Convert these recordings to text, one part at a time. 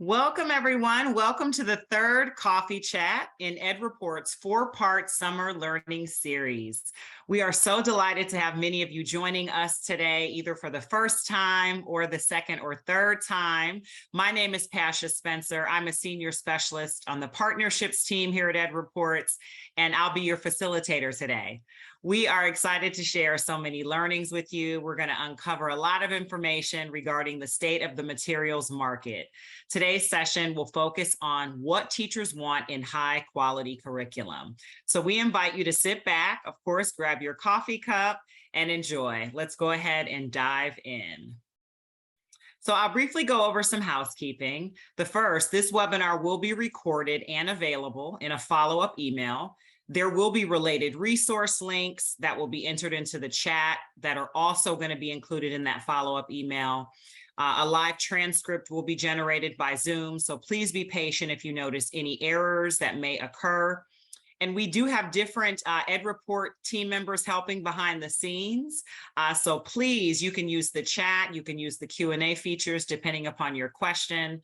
Welcome, everyone. Welcome to the third coffee chat in EdReports' four-part summer learning series. We are so delighted to have many of you joining us today, either for the first time or the second or third time. My name is Pasha Spencer. I'm a senior specialist on the partnerships team here at EdReports, and I'll be your facilitator today. We are excited to share so many learnings with you. We're going to uncover a lot of information regarding the state of the materials market. Today's session will focus on what teachers want in high quality curriculum. So we invite you to sit back, of course, grab your coffee cup and enjoy. Let's go ahead and dive in. So I'll briefly go over some housekeeping. The first, this webinar will be recorded and available in a follow-up email. There will be related resource links that will be entered into the chat that are also going to be included in that follow-up email. A live transcript will be generated by Zoom, so please be patient if you notice any errors that may occur. And we do have different EdReport team members helping behind the scenes. So please, you can use the chat, you can use the Q&A features depending upon your question.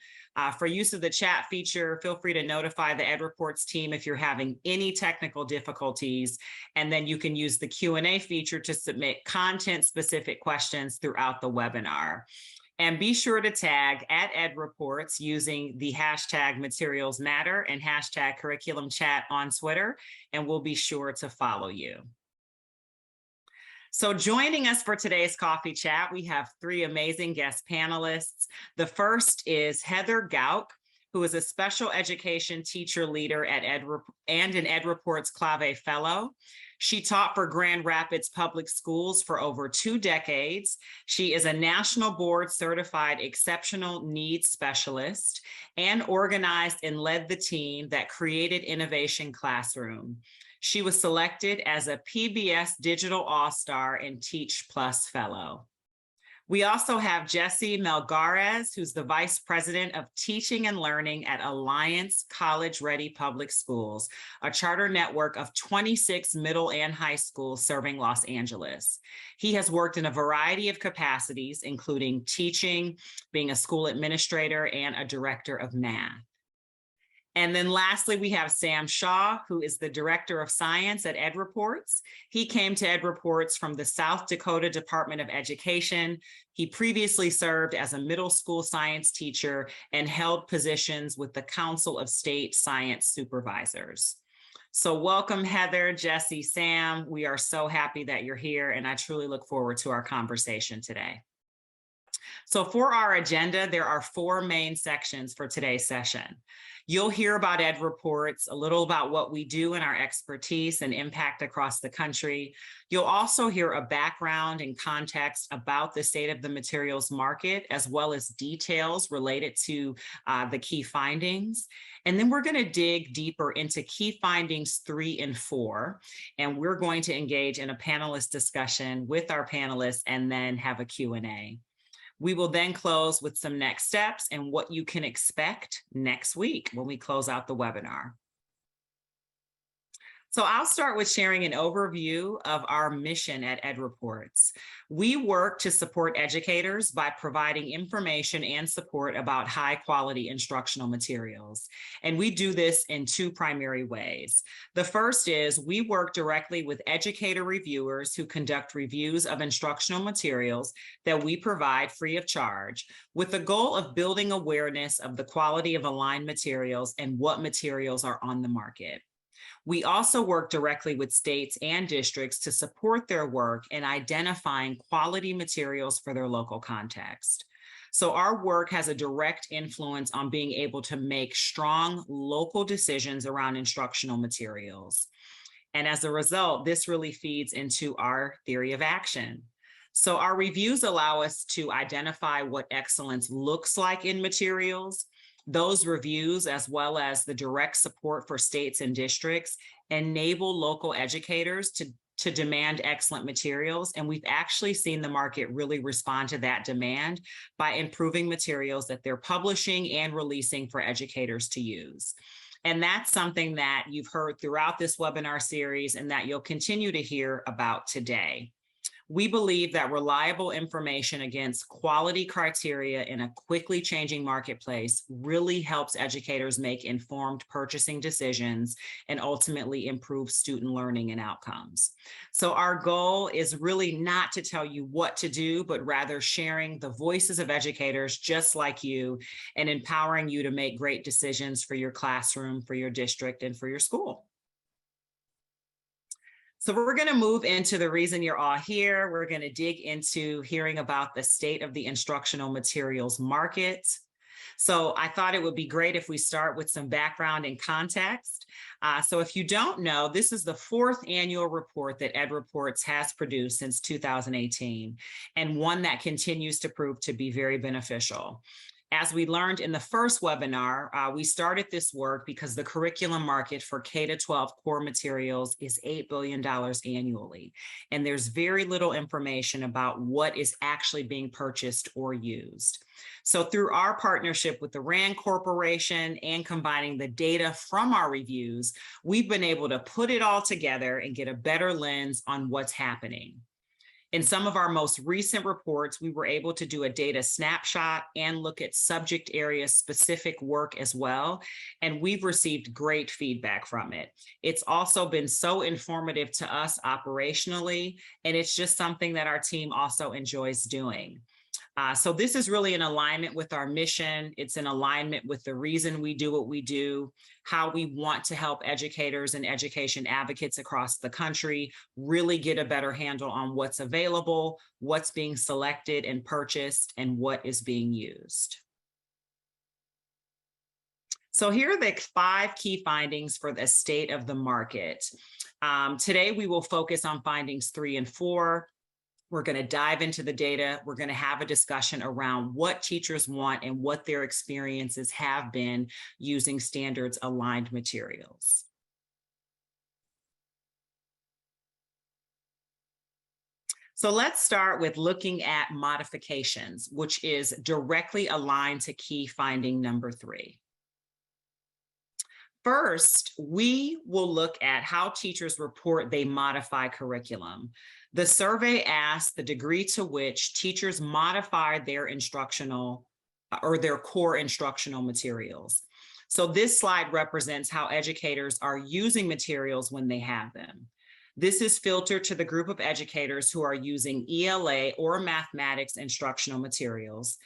For use of the chat feature, feel free to notify the EdReports team if you're having any technical difficulties. And then you can use the Q&A feature to submit content-specific questions throughout the webinar. And be sure to tag at EdReports using the hashtag Materials Matter and hashtag Curriculum Chat on Twitter, and we'll be sure to follow you. So joining us for today's coffee chat, we have three amazing guest panelists. The first is Heather Gauk, who is a special education teacher leader at and an EdReports Clave Fellow. She taught for Grand Rapids Public Schools for over 2 decades. She is a national board certified exceptional needs specialist and organized and led the team that created Innovation Classroom. She was selected as a PBS Digital All-Star and Teach Plus Fellow. We also have Jessie Melgares, who's the Vice President of Teaching and Learning at Alliance College Ready Public Schools, a charter network of 26 middle and high schools serving Los Angeles. He has worked in a variety of capacities, including teaching, being a school administrator, and a director of math. And then lastly, we have Sam Shaw, who is the Director of Science at EdReports. He came to EdReports from the South Dakota Department of Education. He previously served as a middle school science teacher and held positions with the Council of State Science Supervisors. So welcome, Heather, Jessie, Sam. We are so happy that you're here, and I truly look forward to our conversation today. So for our agenda, there are 4 main sections for today's session. You'll hear about EdReports, a little about what we do and our expertise and impact across the country. You'll also hear a background and context about the state of the materials market, as well as details related to the key findings. And then we're going to dig deeper into key findings 3 and 4, and we're going to engage in a panelist discussion with our panelists and then have a Q&A. We will then close with some next steps and what you can expect next week when we close out the webinar. So I'll start with sharing an overview of our mission at EdReports. We work to support educators by providing information and support about high quality instructional materials. And we do this in 2 primary ways. The first is we work directly with educator reviewers who conduct reviews of instructional materials that we provide free of charge, with the goal of building awareness of the quality of aligned materials and what materials are on the market. We also work directly with states and districts to support their work in identifying quality materials for their local context. So our work has a direct influence on being able to make strong local decisions around instructional materials. And as a result, this really feeds into our theory of action. So our reviews allow us to identify what excellence looks like in materials. Those reviews, as well as the direct support for states and districts, enable local educators to demand excellent materials. And we've actually seen the market really respond to that demand by improving materials that they're publishing and releasing for educators to use. And that's something that you've heard throughout this webinar series and that you'll continue to hear about today. We believe that reliable information against quality criteria in a quickly changing marketplace really helps educators make informed purchasing decisions and ultimately improve student learning and outcomes. So our goal is really not to tell you what to do, but rather sharing the voices of educators just like you and empowering you to make great decisions for your classroom, for your district, and for your school. So we're going to move into the reason you're all here. We're going to dig into hearing about the state of the instructional materials market. So I thought it would be great if we start with some background and context. So if you don't know, this is the 4th annual report that EdReports has produced since 2018, and one that continues to prove to be very beneficial. As we learned in the first webinar, we started this work because the curriculum market for K-12 core materials is $8 billion annually, and there's very little information about what is actually being purchased or used. So through our partnership with the RAND Corporation and combining the data from our reviews, we've been able to put it all together and get a better lens on what's happening. In some of our most recent reports, we were able to do a data snapshot and look at subject area specific work as well, and we've received great feedback from it. It's also been so informative to us operationally, and it's just something that our team also enjoys doing. So this is really in alignment with our mission. It's in alignment with the reason we do what we do, how we want to help educators and education advocates across the country really get a better handle on what's available, what's being selected and purchased, and what is being used. So here are the 5 key findings for the state of the market. Today, we will focus on findings 3 and 4. We're going to dive into the data. We're going to have a discussion around what teachers want and what their experiences have been using standards aligned materials. So let's start with looking at modifications, which is directly aligned to key finding number 3. First, we will look at how teachers report they modify curriculum. The survey asked the degree to which teachers modify their instructional or their core instructional materials. So this slide represents how educators are using materials when they have them. This is filtered to the group of educators who are using ELA or mathematics instructional materials,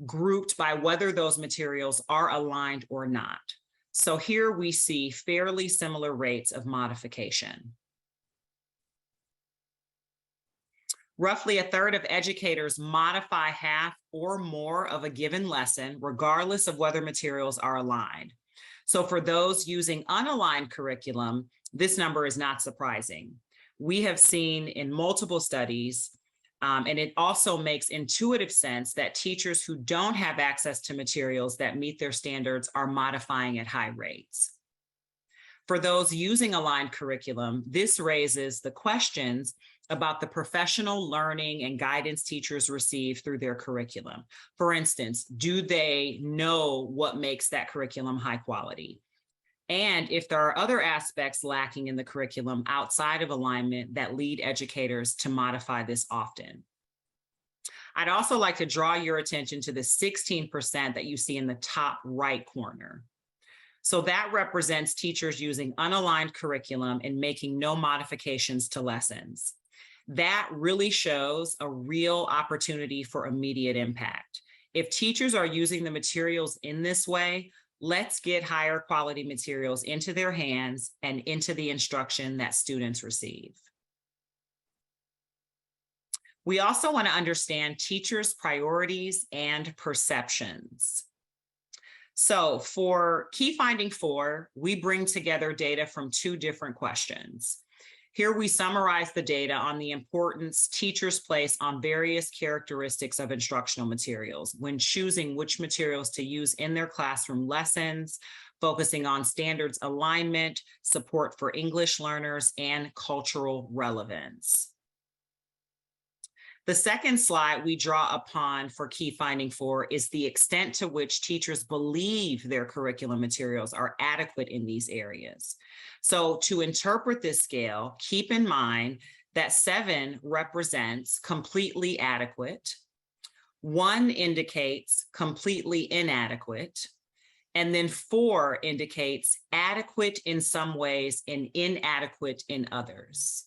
grouped by whether those materials are aligned or not. So here we see fairly similar rates of modification. Roughly 1/3 of educators modify half or more of a given lesson, regardless of whether materials are aligned. So for those using unaligned curriculum, this number is not surprising. We have seen in multiple studies, and it also makes intuitive sense that teachers who don't have access to materials that meet their standards are modifying at high rates. For those using aligned curriculum, this raises the questions about the professional learning and guidance teachers receive through their curriculum. For instance, do they know what makes that curriculum high quality? And if there are other aspects lacking in the curriculum outside of alignment that lead educators to modify this often. I'd also like to draw your attention to the 16% that you see in the top right corner. So that represents teachers using unaligned curriculum and making no modifications to lessons. That really shows a real opportunity for immediate impact. If teachers are using the materials in this way, let's get higher quality materials into their hands and into the instruction that students receive. We also want to understand teachers' priorities and perceptions. So for key finding 4, we bring together data from 2 different questions. Here we summarize the data on the importance teachers place on various characteristics of instructional materials when choosing which materials to use in their classroom lessons, focusing on standards alignment, support for English learners, and cultural relevance. The second slide we draw upon for key finding 4 is the extent to which teachers believe their curriculum materials are adequate in these areas. So to interpret this scale, keep in mind that 7 represents completely adequate, 1 indicates completely inadequate, and then 4 indicates adequate in some ways and inadequate in others.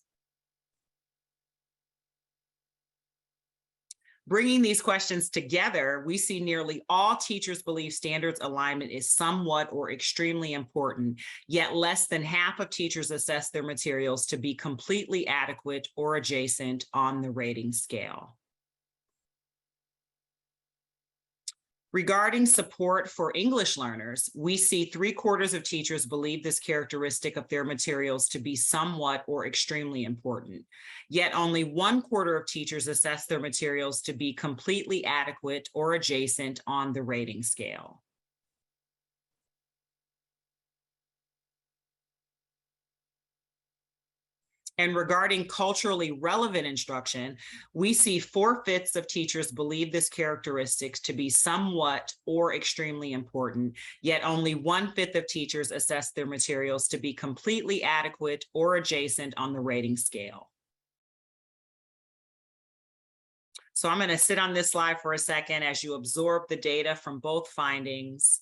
Bringing these questions together, we see nearly all teachers believe standards alignment is somewhat or extremely important, yet less than half of teachers assess their materials to be completely adequate or adjacent on the rating scale. Regarding support for English learners, we see 3/4 of teachers believe this characteristic of their materials to be somewhat or extremely important. Yet only 1/4 of teachers assess their materials to be completely adequate or adjacent on the rating scale. And regarding culturally relevant instruction, we see 4/5 of teachers believe this characteristic to be somewhat or extremely important, yet only 1/5 of teachers assess their materials to be completely adequate or adjacent on the rating scale. So I'm going to sit on this slide for a second as you absorb the data from both findings.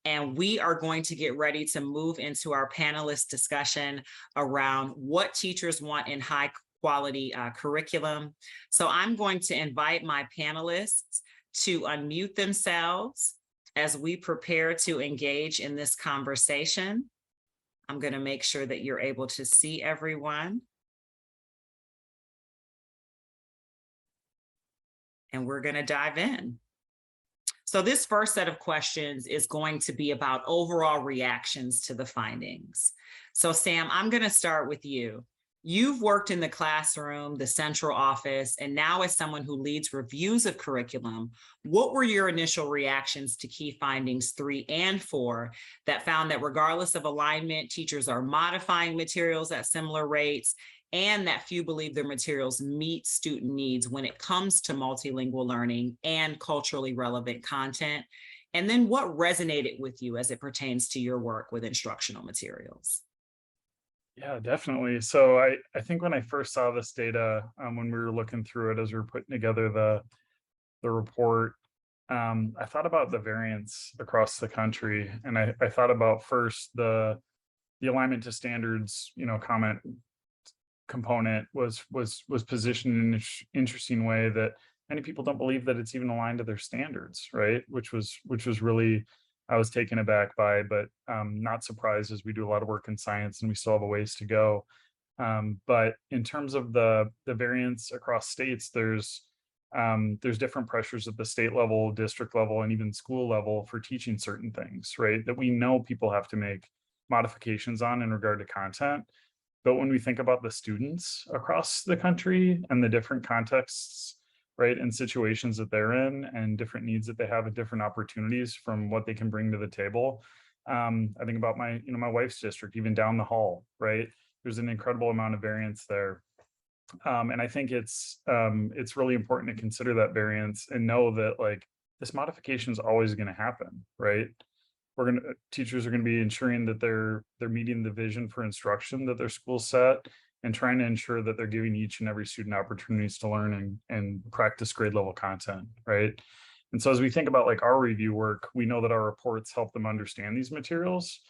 And we are going to get ready to move into our panelist discussion around what teachers want in high quality curriculum. So I'm going to invite my panelists to unmute themselves as we prepare to engage in this conversation. I'm going to make sure that you're able to see everyone. And we're going to dive in. So this first set of questions is going to be about overall reactions to the findings. So Sam, I'm going to start with you. You've worked in the classroom, the central office, and now as someone who leads reviews of curriculum, what were your initial reactions to key findings 3 and 4 that found that regardless of alignment, teachers are modifying materials at similar rates, and that few believe their materials meet student needs when it comes to multilingual learning and culturally relevant content? And then what resonated with you as it pertains to your work with instructional materials? Yeah, definitely. So I think when I first saw this data, when we were looking through it as we were putting together the report, I thought about the variance across the country, and I thought about first the alignment to standards, comment component was positioned in an interesting way that many people don't believe that it's even aligned to their standards, right? Which was really, I was taken aback by, but not surprised, as we do a lot of work in science and we still have a ways to go. But in terms of the variance across states, there's different pressures at the state level, district level, and even school level for teaching certain things, right? That we know people have to make modifications on in regard to content. But when we think about the students across the country and the different contexts, right, and situations that they're in and different needs that they have and different opportunities from what they can bring to the table, I think about my wife's district, even down the hall, right? There's an incredible amount of variance there. And I think it's really important to consider that variance and know that like this modification is always going to happen, right? Teachers are going to be ensuring that they're meeting the vision for instruction that their school set, and trying to ensure that they're giving each and every student opportunities to learn and practice grade level content, right? And so as we think about like our review work, we know that our reports help them understand these materials.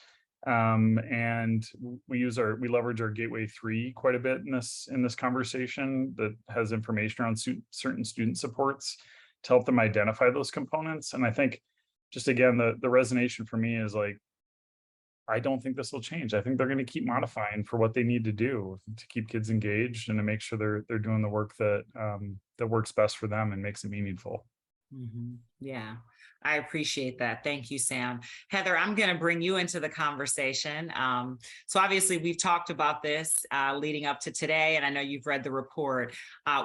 And we leverage our Gateway 3 quite a bit in this conversation that has information around certain student supports to help them identify those components. And I think just again, the resonation for me is like, I don't think this will change. I think they're going to keep modifying for what they need to do to keep kids engaged and to make sure they're doing the work that works best for them and makes it meaningful. Mm-hmm. Yeah, I appreciate that. Thank you, Sam. Heather, I'm going to bring you into the conversation. So obviously we've talked about this leading up to today, and I know you've read the report.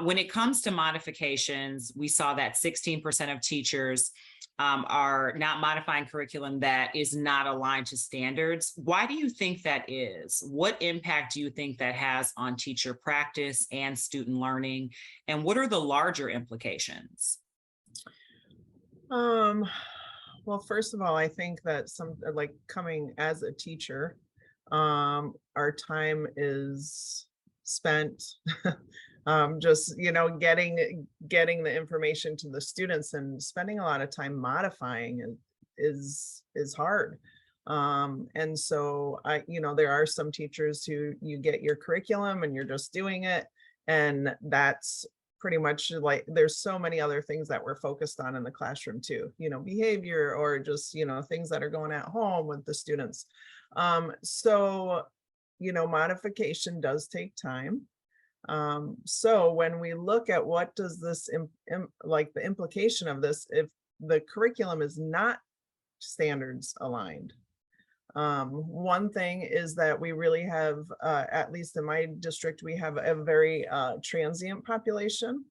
When it comes to modifications, we saw that 16% of teachers are not modifying curriculum that is not aligned to standards. Why do you think that is? What impact do you think that has on teacher practice and student learning? And what are the larger implications? Well, first of all, I think that coming as a teacher, our time is spent just, getting the information to the students, and spending a lot of time modifying is hard. And so there are some teachers who you get your curriculum and you're just doing it. And that's pretty much like, there's so many other things that we're focused on in the classroom too, behavior, or just, things that are going at home with the students. So, modification does take time. So when we look at what does this, like the implication of this, if the curriculum is not standards aligned, one thing is that we really have, at least in my district, we have a very transient population,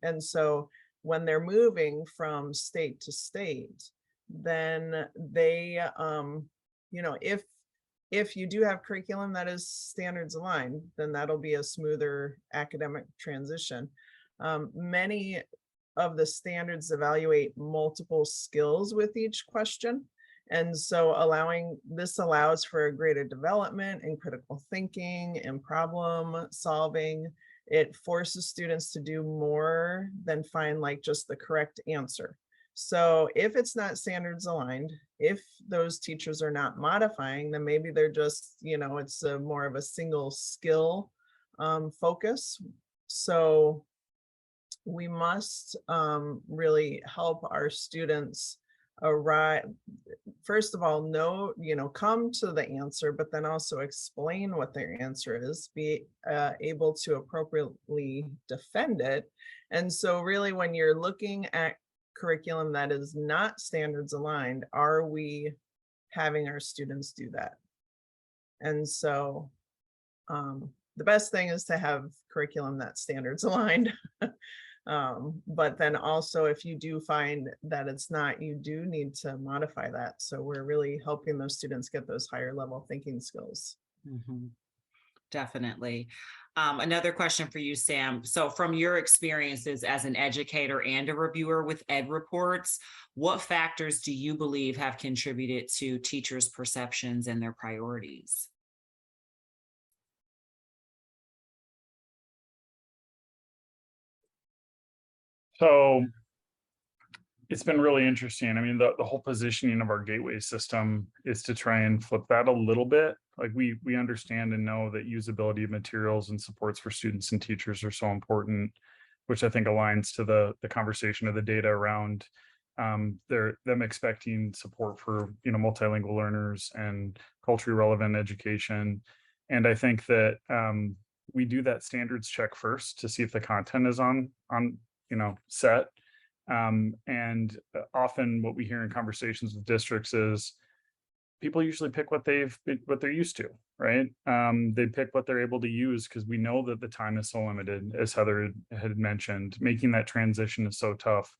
and so when they're moving from state to state, then they, if you do have curriculum that is standards aligned, then that'll be a smoother academic transition. Many of the standards evaluate multiple skills with each question. And so this allows for a greater development in critical thinking and problem solving. It forces students to do more than find like just the correct answer. So if it's not standards aligned, if those teachers are not modifying, then maybe they're just, it's more of a single skill focus. So we must really help our students arrive, first of all, come to the answer, but then also explain what their answer is, be able to appropriately defend it. And so really, when you're looking at curriculum that is not standards aligned, are we having our students do that? And so the best thing is to have curriculum that's standards aligned. But then also, if you do find that it's not, you do need to modify that. So we're really helping those students get those higher level thinking skills. Mm-hmm. Definitely. Another question for you, Sam. So from your experiences as an educator and a reviewer with EdReports, what factors do you believe have contributed to teachers' perceptions and their priorities? So it's been really interesting. I mean, the whole positioning of our gateway system is to try and flip that a little bit. Like we understand and know that usability of materials and supports for students and teachers are so important, which I think aligns to the conversation of the data around them expecting support for multilingual learners and culturally relevant education. And I think that we do that standards check first to see if the content is on set. And often what we hear in conversations with districts is people usually pick what they're used to, right? They pick what they're able to use because we know that the time is so limited, as Heather had mentioned. Making that transition is so tough.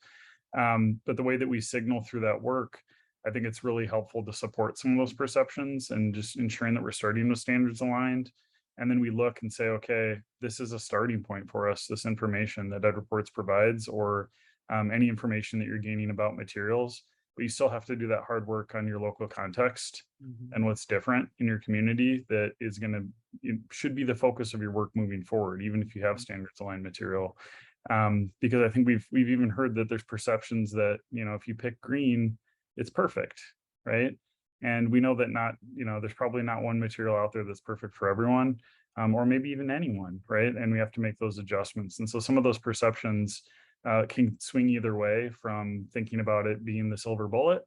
But the way that we signal through that work, I think it's really helpful to support some of those perceptions and just ensuring that we're starting with standards aligned. And then we look and say, okay, this is a starting point for us, this information that EdReports provides, or any information that you're gaining about materials, but you still have to do that hard work on your local context and what's different in your community that is should be the focus of your work moving forward, even if you have standards aligned material. Because I think we've even heard that there's perceptions that, if you pick green, it's perfect, right? And we know that there's probably not one material out there that's perfect for everyone, or maybe even anyone, right? And we have to make those adjustments. And so some of those perceptions can swing either way, from thinking about it being the silver bullet,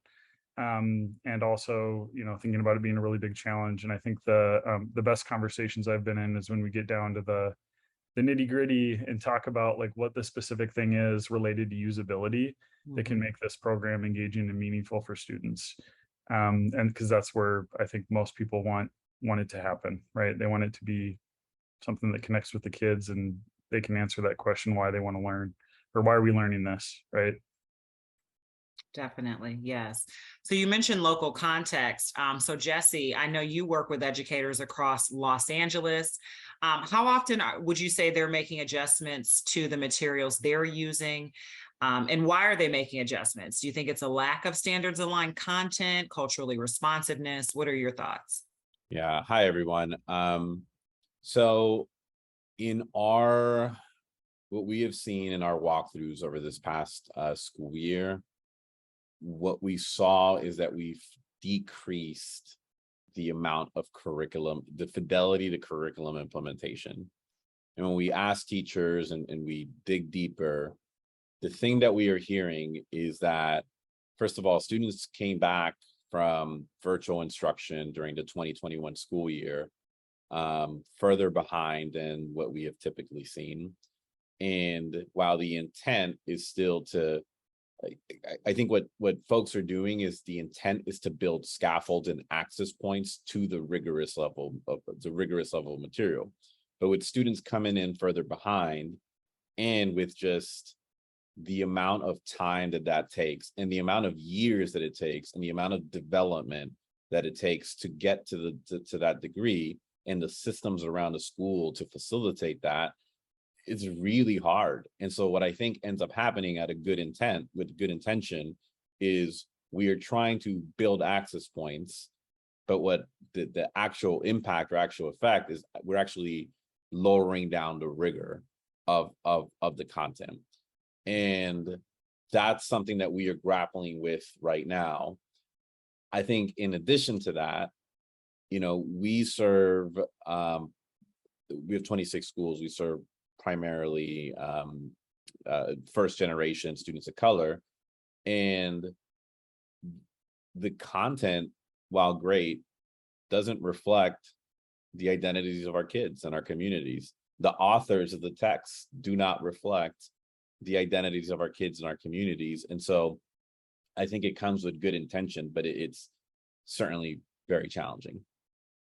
and also, thinking about it being a really big challenge. And I think the best conversations I've been in is when we get down to the nitty gritty and talk about like what the specific thing is related to usability that can make this program engaging and meaningful for students. And because that's where I think most people want it to happen, right? They want it to be something that connects with the kids and they can answer that question, why they want to learn, or why are we learning this, right? Definitely, yes. So you mentioned local context. So Jesse, I know you work with educators across Los Angeles. How often would you say they're making adjustments to the materials they're using? And why are they making adjustments? Do you think it's a lack of standards aligned content, culturally responsiveness? What are your thoughts? Yeah, hi everyone. So in our, what we have seen in our walkthroughs over this past school year, what we saw is that we've decreased the amount of curriculum, the fidelity to curriculum implementation. And when we ask teachers and we dig deeper, the thing that we are hearing is that, first of all, students came back from virtual instruction during the 2021 school year, further behind than what we have typically seen. And while the intent is still to, I think what folks are doing is the intent is to build scaffolds and access points to the rigorous level of material. But with students coming in further behind, and with just the amount of time that takes, and the amount of years that it takes, and the amount of development that it takes to get to that degree, and the systems around the school to facilitate that, it's really hard. And so what I think ends up happening at a good intent, with good intention, is we are trying to build access points, but what the actual impact or actual effect is, we're actually lowering down the rigor of the content. And that's something that we are grappling with right now. I think in addition to that, we serve, we have 26 schools. We serve primarily first generation students of color, and the content, while great, doesn't reflect the identities of our kids and our communities. The authors of the texts do not reflect the identities of our kids and our communities. And so I think it comes with good intention, but it's certainly very challenging.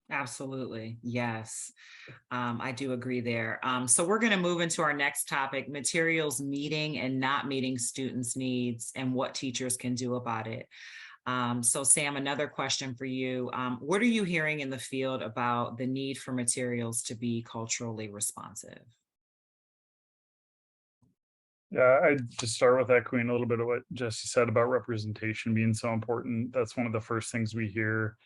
Absolutely. Yes. I do agree there. So we're going to move into our next topic: materials meeting and not meeting students' needs and what teachers can do about it. So Sam, another question for you. What are you hearing in the field about the need for materials to be culturally responsive? Yeah, I'd just start with echoing a little bit of what Jesse said about representation being so important. That's one of the first things we hear,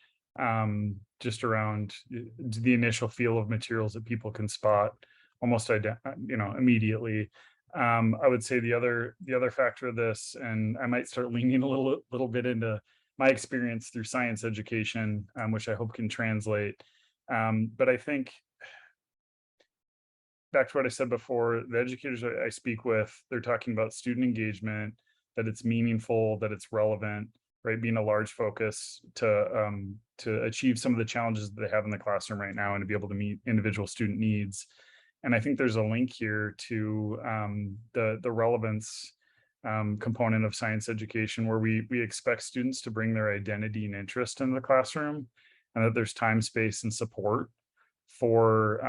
just around the initial feel of materials that people can spot almost immediately. I would say the other factor of this, and I might start leaning a little bit into my experience through science education, which I hope can translate. But I think, back to what I said before, the educators I speak with, they're talking about student engagement, that it's meaningful, that it's relevant, right? Being a large focus to achieve some of the challenges that they have in the classroom right now, and to be able to meet individual student needs. And I think there's a link here to the relevance component of science education, where we expect students to bring their identity and interest in the classroom, and that there's time, space, and support for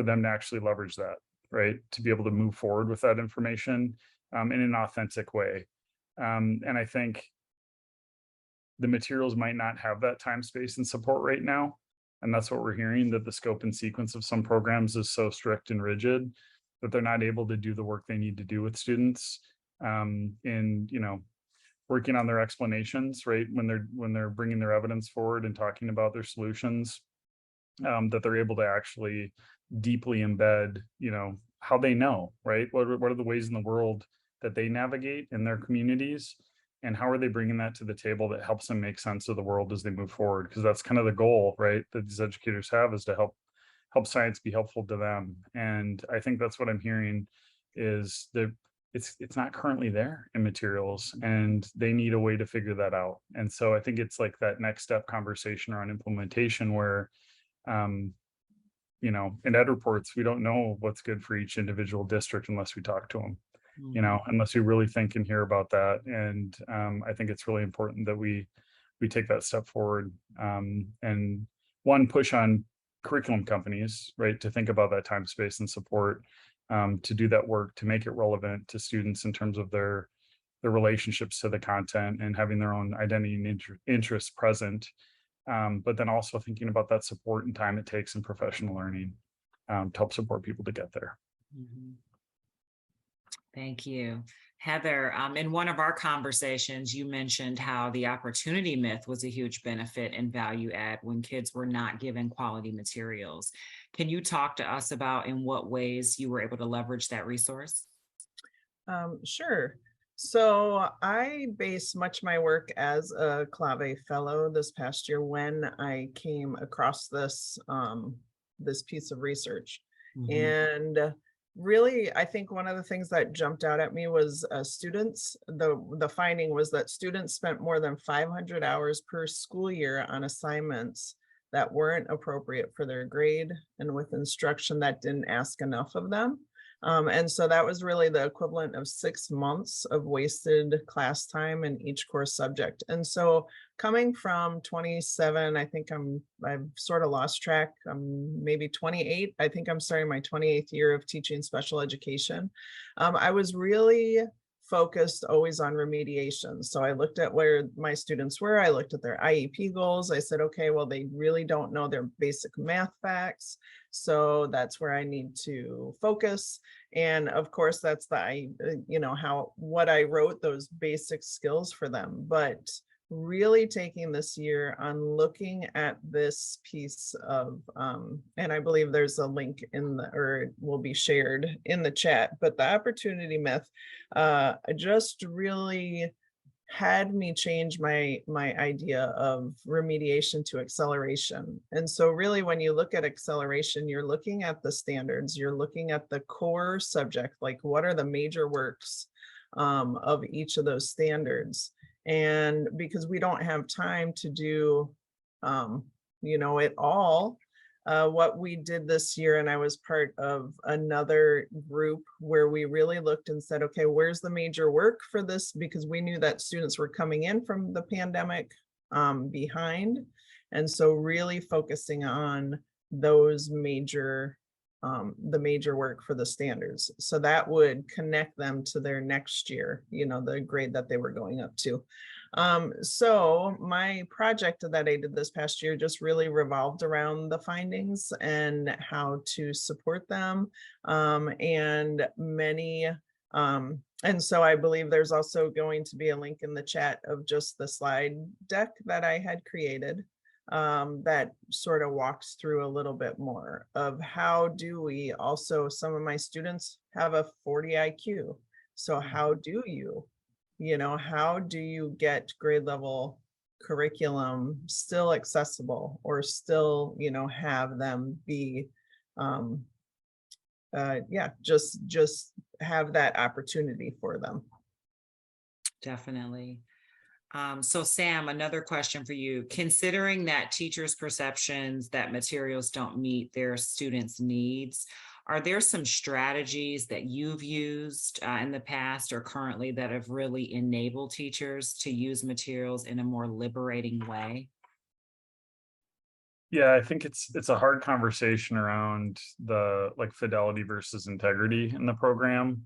them to actually leverage that, right? To be able to move forward with that information in an authentic way. And I think the materials might not have that time, space, and support right now. And that's what we're hearing, that the scope and sequence of some programs is so strict and rigid that they're not able to do the work they need to do with students in, working on their explanations, right? When they're bringing their evidence forward and talking about their solutions, that they're able to actually deeply embed, how they know, right? What are the ways in the world that they navigate in their communities, and how are they bringing that to the table that helps them make sense of the world as they move forward? Because that's kind of the goal, right, that these educators have, is to help science be helpful to them. And I think that's what I'm hearing, is that it's not currently there in materials, and they need a way to figure that out. And so I think it's like that next step conversation around implementation, where in EdReports, we don't know what's good for each individual district unless we talk to them, unless we really think and hear about that. And I think it's really important that we take that step forward, and one, push on curriculum companies, right, to think about that time, space, and support, to do that work, to make it relevant to students in terms of their relationships to the content, and having their own identity and interests present. But then also thinking about that support and time it takes in professional learning, to help support people to get there. Thank you. Heather, in one of our conversations, you mentioned how the opportunity myth was a huge benefit and value add when kids were not given quality materials. Can you talk to us about in what ways you were able to leverage that resource? Sure. So I base much my work as a Clave Fellow this past year when I came across this piece of research. Mhm. And really, I think one of the things that jumped out at me was students. The finding was that students spent more than 500 hours per school year on assignments that weren't appropriate for their grade and with instruction that didn't ask enough of them. And so that was really the equivalent of 6 months of wasted class time in each course subject. And so coming from 27, I think I've sort of lost track. I'm maybe 28. I think I'm starting my 28th year of teaching special education. I was really focused always on remediation. So I looked at where my students were. I looked at their IEP goals. I said, okay, well, they really don't know their basic math facts. So that's where I need to focus. And of course, that's what I wrote, those basic skills for them. But really taking this year on looking at this piece of, and I believe there's a link or it will be shared in the chat, but the opportunity myth just really had me change my idea of remediation to acceleration. And so really when you look at acceleration, you're looking at the standards, you're looking at the core subject, like what are the major works of each of those standards. And because we don't have time to do it all, what we did this year, and I was part of another group where we really looked and said, okay, where's the major work for this? Because we knew that students were coming in from the pandemic behind. And so really focusing on those the major work for the standards. So that would connect them to their next year, the grade that they were going up to. So my project that I did this past year just really revolved around the findings and how to support them. And so I believe there's also going to be a link in the chat of just the slide deck that I had created that sort of walks through a little bit more of how do we also, some of my students have a 40 IQ. So how do how do you get grade level curriculum still accessible or still, have them be, just have that opportunity for them. Definitely. So Sam, another question for you. Considering that teachers' perceptions that materials don't meet their students' needs, are there some strategies that you've used in the past or currently that have really enabled teachers to use materials in a more liberating way? Yeah, I think it's a hard conversation around the fidelity versus integrity in the program,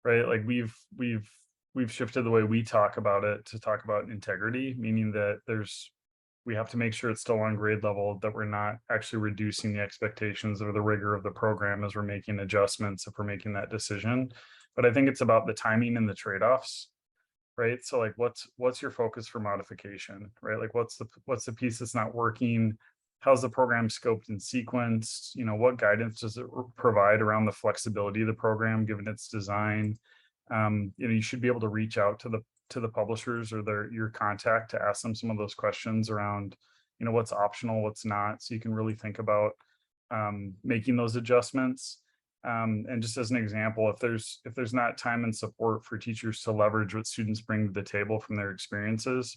right? Like we've shifted the way we talk about it to talk about integrity, meaning that we have to make sure it's still on grade level, that we're not actually reducing the expectations or the rigor of the program as we're making adjustments, if we're making that decision. But I think it's about the timing and the trade-offs, right? So like what's your focus for modification, right? Like what's the piece that's not working? How's the program scoped and sequenced? What guidance does it provide around the flexibility of the program given its design? You should be able to reach out to the publishers or your contact to ask them some of those questions around, what's optional, what's not, so you can really think about making those adjustments. And just as an example, if there's not time and support for teachers to leverage what students bring to the table from their experiences,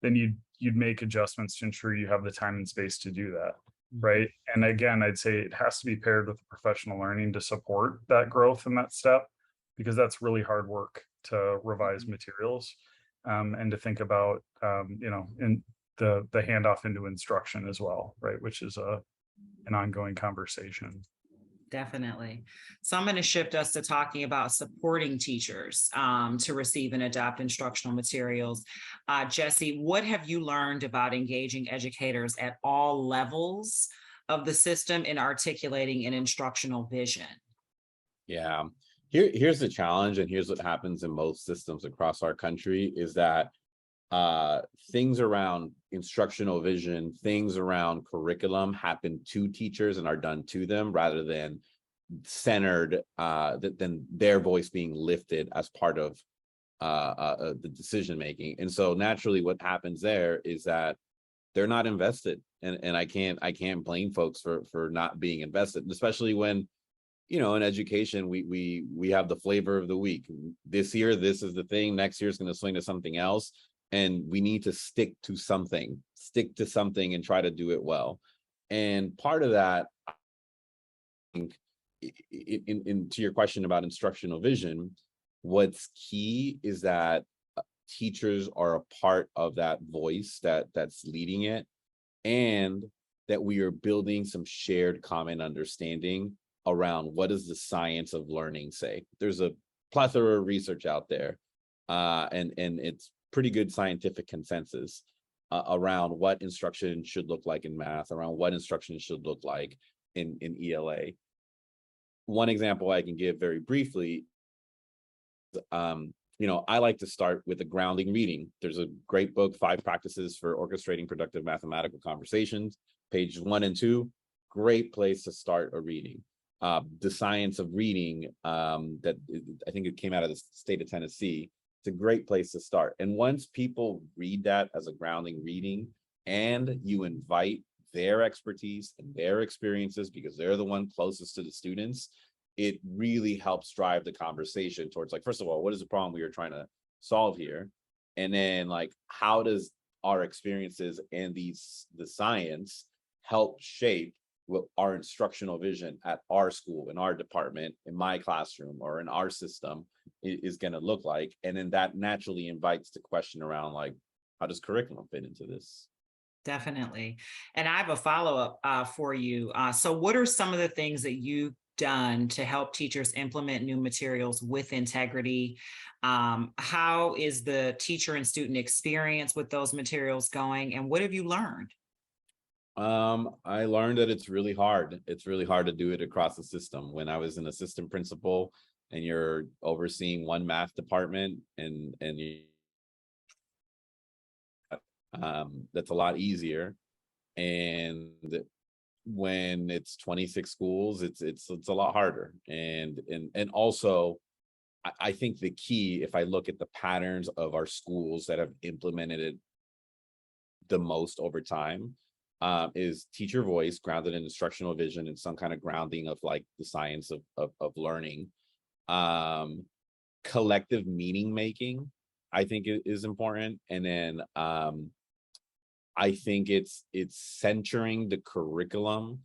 then you'd make adjustments to ensure you have the time and space to do that. Right. And again, I'd say it has to be paired with professional learning to support that growth in that step, because that's really hard work to revise materials and to think about, in the handoff into instruction as well, right? Which is an ongoing conversation. Definitely. So I'm going to shift us to talking about supporting teachers to receive and adopt instructional materials. Jesse, what have you learned about engaging educators at all levels of the system in articulating an instructional vision? Yeah. Here's the challenge, and here's what happens in most systems across our country is that things around instructional vision, things around curriculum happen to teachers and are done to them rather than centered, than their voice being lifted as part of the decision making. And so naturally what happens there is that they're not invested, and I can't blame folks for not being invested, especially when, you know, in education, we have the flavor of the week. This year, this is the thing. Next year is going to swing to something else. And we need to stick to something and try to do it well. And part of that, I think, to your question about instructional vision, what's key is that teachers are a part of that voice that's leading it, and that we are building some shared common understanding around what does the science of learning say. There's a plethora of research out there, and it's pretty good scientific consensus around what instruction should look like in math, around what instruction should look like in ELA. One example I can give very briefly, you know, I like to start with a grounding reading. There's a great book, 5 Practices for Orchestrating Productive Mathematical Conversations, pages 1 and 2, great place to start a reading. The Science of Reading, that I think it came out of the state of Tennessee. It's a great place to start. And once people read that as a grounding reading, and you invite their expertise and their experiences because they're the one closest to the students, it really helps drive the conversation towards, like, first of all, what is the problem we are trying to solve here? And then, like, how does our experiences and the science help shape what our instructional vision at our school, in our department, in my classroom, or in our system is going to look like? And then that naturally invites the question around, like, how does curriculum fit into this? Definitely. And I have a follow-up for you. So what are some of the things that you've done to help teachers implement new materials with integrity? How is the teacher and student experience with those materials going? And what have you learned? I learned that it's really hard. It's really hard to do it across the system. When I was an assistant principal and you're overseeing one math department, and you, that's a lot easier. And when it's 26 schools, it's a lot harder. And also, I think the key, if I look at the patterns of our schools that have implemented it the most over time, is teacher voice grounded in instructional vision and some kind of grounding of, like, the science of learning. Collective meaning making, I think, is important. And then I think it's centering the curriculum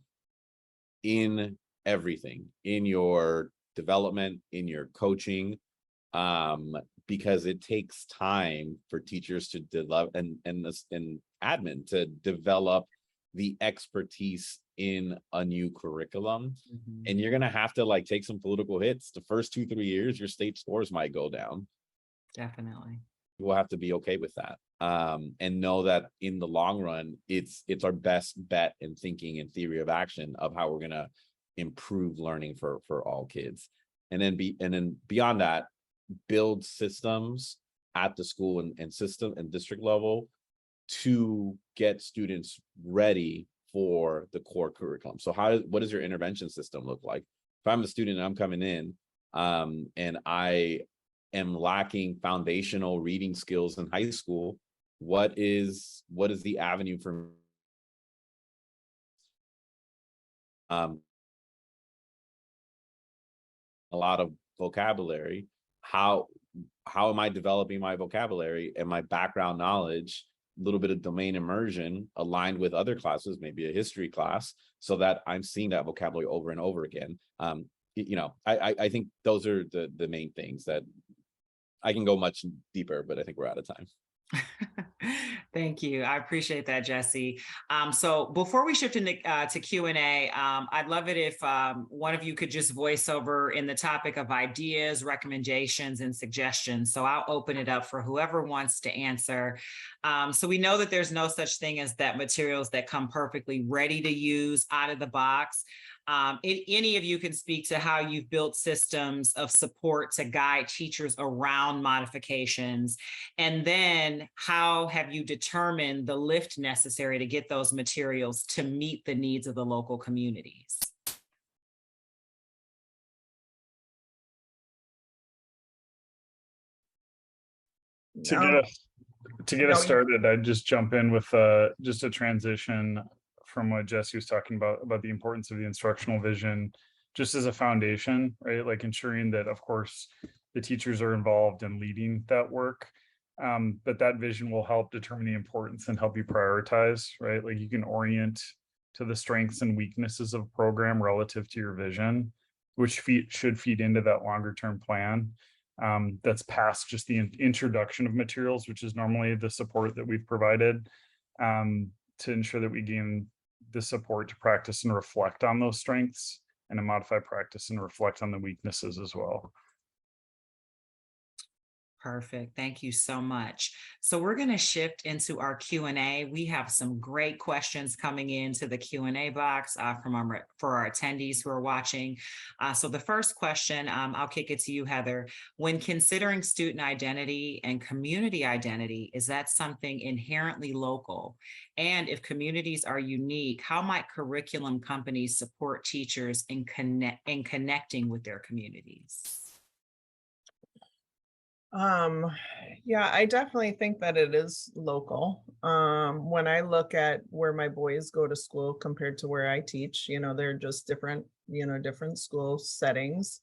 in everything, in your development, in your coaching, because it takes time for teachers to develop and admin to develop the expertise in a new curriculum. Mhm. And you're going to have to, like, take some political hits. The first 2-3 years, your state scores might go down. Definitely. We'll have to be okay with that, and know that in the long run, it's our best bet in thinking and theory of action of how we're going to improve learning for all kids. And then beyond that, build systems at the school and system and district level to get students ready for the core curriculum. So what does your intervention system look like? If I'm a student and I'm coming in, and I am lacking foundational reading skills in high school, what is the avenue for a lot of vocabulary? How am I developing my vocabulary and my background knowledge, a little bit of domain immersion aligned with other classes, maybe a history class, so that I'm seeing that vocabulary over and over again? You know, I think those are the main things. That I can go much deeper, but I think we're out of time. Thank you. I appreciate that, Jesse. So before we shift into to Q&A, I'd love it if one of you could just voice over in the topic of ideas, recommendations, and suggestions. So I'll open it up for whoever wants to answer. So we know that there's no such thing as that materials that come perfectly ready to use out of the box. Any of you can speak to how you've built systems of support to guide teachers around modifications. And then how have you determined the lift necessary to get those materials to meet the needs of the local communities? To get us started, I'd just jump in with just a transition from what Jesse was talking about the importance of the instructional vision, just as a foundation, right? Like ensuring that, of course, the teachers are involved in leading that work, but that vision will help determine the importance and help you prioritize, right? Like you can orient to the strengths and weaknesses of a program relative to your vision, which should feed into that longer term plan. That's past just the introduction of materials, which is normally the support that we've provided, to ensure that we gain the support to practice and reflect on those strengths, and to modify practice and reflect on the weaknesses as well. Perfect. Thank you so much. So we're going to shift into our Q&A. We have some great questions coming into the Q&A box for our attendees who are watching. So the first question, I'll kick it to you, Heather. When considering student identity and community identity, is that something inherently local? And if communities are unique, how might curriculum companies support teachers in connecting with their communities? Yeah, I definitely think that it is local. When I look at where my boys go to school compared to where I teach, they're just different, different school settings.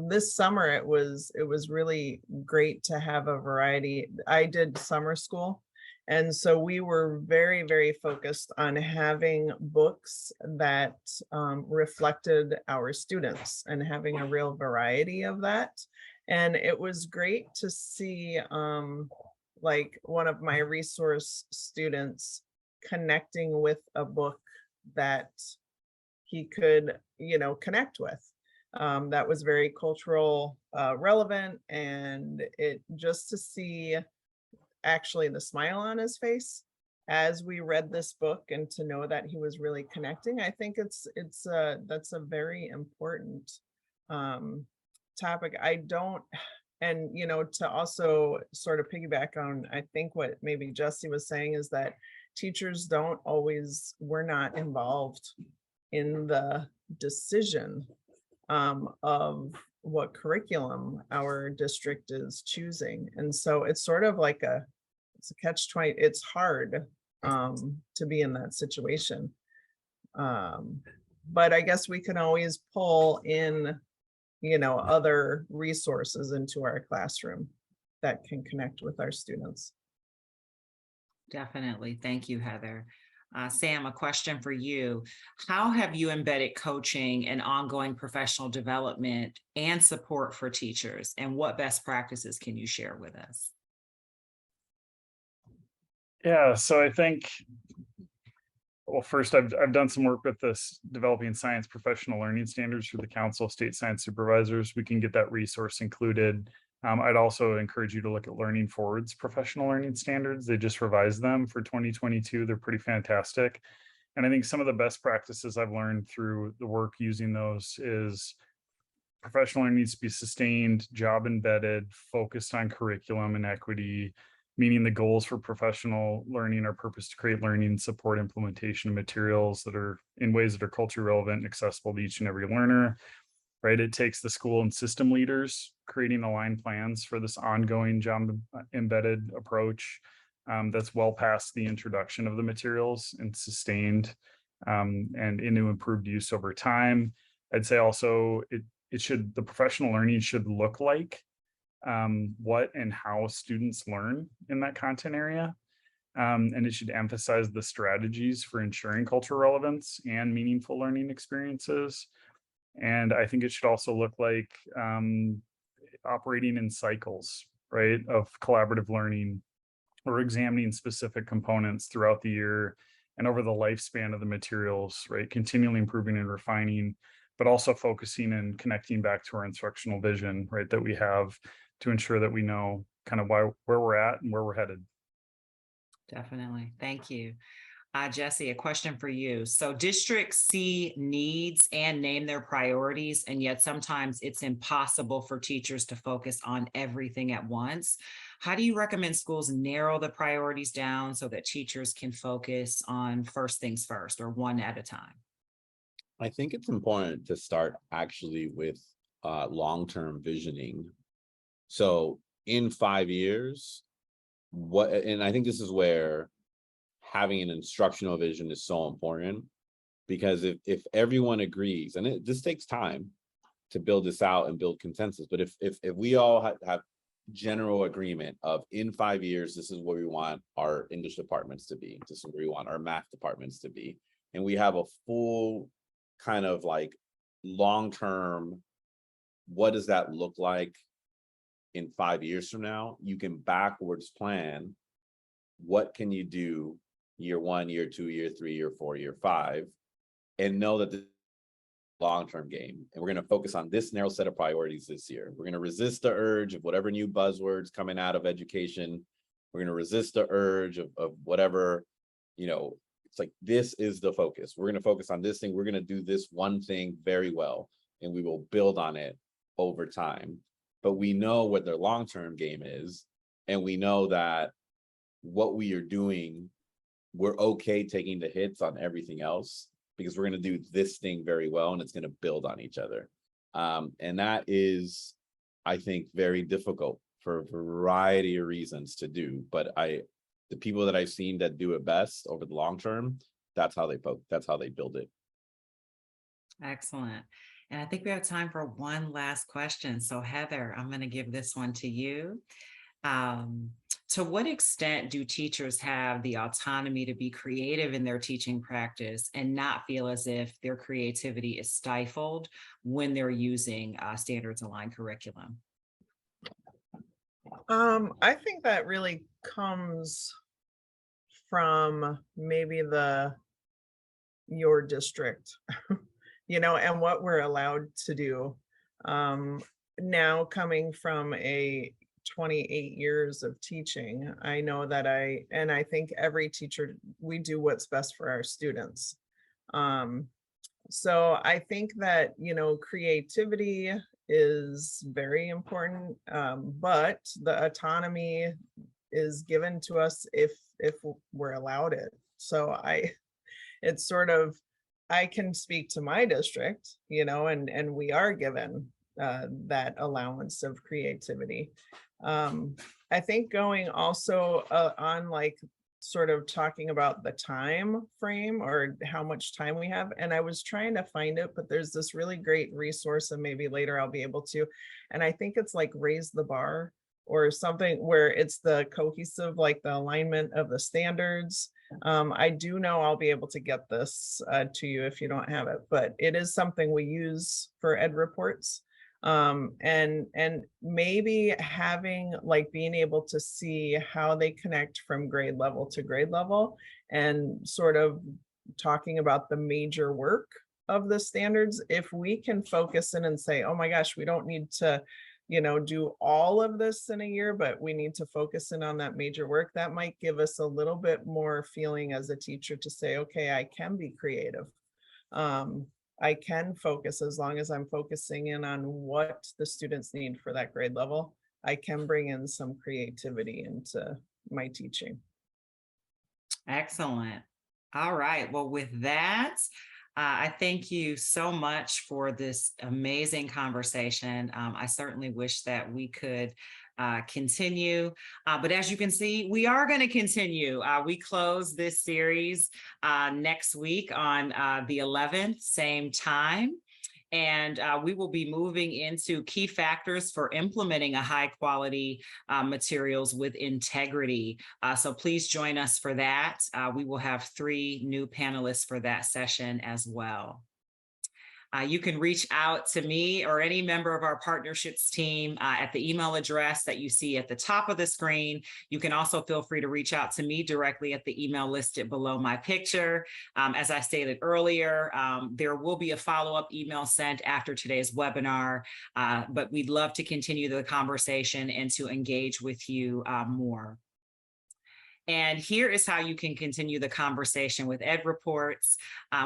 This summer, it was really great to have a variety. I did summer school. And so we were very, very focused on having books that reflected our students and having a real variety of that. And it was great to see like one of my resource students connecting with a book that he could, connect with. That was very cultural relevant, and it just to see actually the smile on his face as we read this book and to know that he was really connecting. I think that's a very important topic. And to also sort of piggyback on, I think what maybe Jesse was saying is that teachers we're not involved in the decision of what curriculum our district is choosing. And so it's sort of like it's a catch-22. It's hard to be in that situation. But I guess we can always pull in other resources into our classroom that can connect with our students. Definitely. Thank you, Heather. Sam, a question for you. How have you embedded coaching and ongoing professional development and support for teachers? And what best practices can you share with us? Yeah, so I think, well, first, I've done some work with this developing science professional learning standards through the Council of State Science Supervisors. We can get that resource included. I'd also encourage you to look at Learning Forward's professional learning standards. They just revised them for 2022. They're pretty fantastic. And I think some of the best practices I've learned through the work using those is professional learning needs to be sustained, job embedded, focused on curriculum and equity, meaning the goals for professional learning are purpose to create learning, support implementation of materials that are in ways that are culturally relevant and accessible to each and every learner, right? It takes the school and system leaders creating aligned plans for this ongoing job embedded approach that's well past the introduction of the materials and sustained and into improved use over time. I'd say also the professional learning should look like what and how students learn in that content area. And it should emphasize the strategies for ensuring cultural relevance and meaningful learning experiences. And I think it should also look like operating in cycles, right, of collaborative learning, or examining specific components throughout the year and over the lifespan of the materials, right, continually improving and refining, but also focusing and connecting back to our instructional vision, right, that we have to ensure that we know kind of where we're at and where we're headed. Definitely. Thank you. Jesse, a question for you. So districts see needs and name their priorities, and yet sometimes it's impossible for teachers to focus on everything at once. How do you recommend schools narrow the priorities down so that teachers can focus on first things first, or one at a time? I think it's important to start actually with long-term visioning. So in 5 years, and I think this is where having an instructional vision is so important, because if everyone agrees, and this takes time to build this out and build consensus, but if we all have general agreement of in 5 years, this is where we want our English departments to be, this is where we want our math departments to be, and we have a full kind of like long-term, what does that look like in 5 years from now, you can backwards plan what can you do year 1, year 2, year 3, year 4, year 5, and know that the long-term game, and we're going to focus on this narrow set of priorities this year. We're going to resist the urge of whatever new buzzwords coming out of education. We're going to resist the urge of whatever, it's like, this is the focus. We're going to focus on this thing. We're going to do this one thing very well, and we will build on it over time. But we know what their long-term game is, and we know that what we are doing, we're okay taking the hits on everything else, because we're going to do this thing very well, and it's going to build on each other. And that is, I think, very difficult for a variety of reasons to do. But the people that I've seen that do it best over the long term, that's how they build it. Excellent. And I think we have time for one last question. So Heather, I'm going to give this one to you. To what extent do teachers have the autonomy to be creative in their teaching practice and not feel as if their creativity is stifled when they're using standards aligned curriculum? I think that really comes from maybe your district, and what we're allowed to do. Now, coming from a 28 years of teaching, I know that I think every teacher, we do what's best for our students. So I think that, creativity is very important, but the autonomy is given to us if we're allowed it. So it's sort of, I can speak to my district, and we are given that allowance of creativity. I think going also on like sort of talking about the time frame or how much time we have. And I was trying to find it, but there's this really great resource, and maybe later I'll be able to. And I think it's like Raise the Bar or something, where it's the cohesive, like the alignment of the standards. I do know I'll be able to get this to you if you don't have it, but it is something we use for EdReports. And maybe having like being able to see how they connect from grade level to grade level, and sort of talking about the major work of the standards. If we can focus in and say, oh my gosh, we don't need to, do all of this in a year, but we need to focus in on that major work, that might give us a little bit more feeling as a teacher to say, okay, I can be creative. I can focus, as long as I'm focusing in on what the students need for that grade level. I can bring in some creativity into my teaching. Excellent. All right. Well, with that, I thank you so much for this amazing conversation. I certainly wish that we could continue, but as you can see, we are going to continue. We close this series next week on the 11th, same time. And we will be moving into key factors for implementing a high quality materials with integrity. So please join us for that. We will have 3 new panelists for that session as well. You can reach out to me or any member of our partnerships team at the email address that you see at the top of the screen. You can also feel free to reach out to me directly at the email listed below my picture. As I stated earlier, there will be a follow-up email sent after today's webinar, but we'd love to continue the conversation and to engage with you more. And here is how you can continue the conversation with EdReports.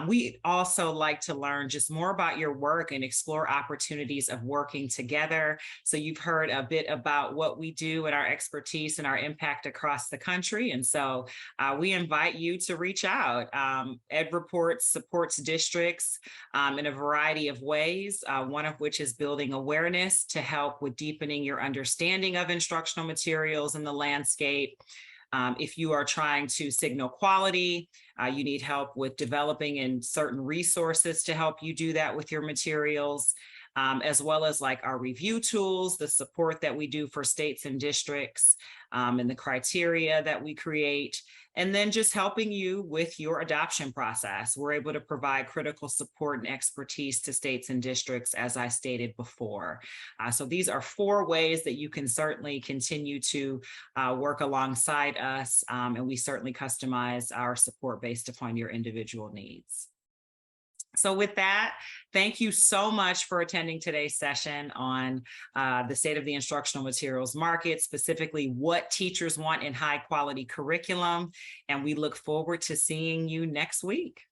We also like to learn just more about your work and explore opportunities of working together. So you've heard a bit about what we do and our expertise and our impact across the country. And so we invite you to reach out. EdReports supports districts in a variety of ways, one of which is building awareness to help with deepening your understanding of instructional materials in the landscape. If you are trying to signal quality, you need help with developing in certain resources to help you do that with your materials, as well as like our review tools, the support that we do for states and districts, and the criteria that we create, and then just helping you with your adoption process. We're able to provide critical support and expertise to states and districts, as I stated before. So these are 4 ways that you can certainly continue to work alongside us, and we certainly customize our support based upon your individual needs. So with that, thank you so much for attending today's session on the state of the instructional materials market, specifically what teachers want in high quality curriculum. And we look forward to seeing you next week.